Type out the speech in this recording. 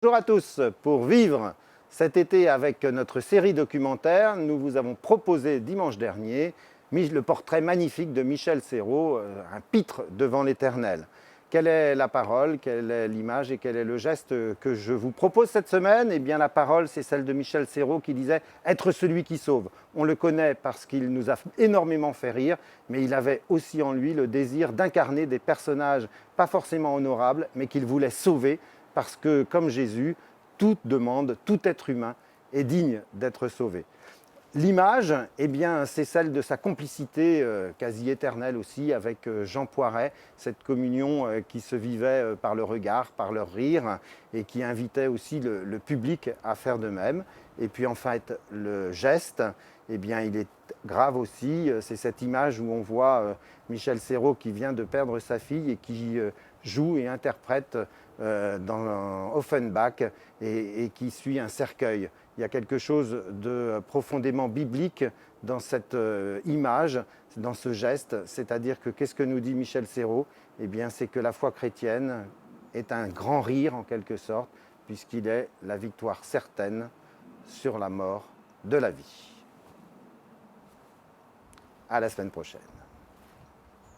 Bonjour à tous, pour vivre cet été avec notre série documentaire, nous vous avons proposé dimanche dernier le portrait magnifique de Michel Serrault, un pitre devant l'Éternel. Quelle est la parole, quelle est l'image et quel est le geste que je vous propose cette semaine? Eh bien la parole, c'est celle de Michel Serrault qui disait « être celui qui sauve ». On le connaît parce qu'il nous a énormément fait rire, mais il avait aussi en lui le désir d'incarner des personnages pas forcément honorables, mais qu'il voulait sauver, parce que, comme Jésus, toute demande, tout être humain est digne d'être sauvé. L'image, eh bien, c'est celle de sa complicité quasi éternelle aussi avec Jean Poiret, cette communion qui se vivait par le regard, par leur rire, et qui invitait aussi le public à faire de même. Et puis en fait, le geste, eh bien, il est grave aussi. C'est cette image où on voit Michel Serrault qui vient de perdre sa fille et qui joue et interprète dans Offenbach et qui suit un cercueil. Il y a quelque chose de profondément biblique dans cette image, dans ce geste, c'est-à-dire que qu'est-ce que nous dit Michel Serrault? Eh bien, c'est que la foi chrétienne est un grand rire en quelque sorte, puisqu'il est la victoire certaine sur la mort de la vie. À la semaine prochaine.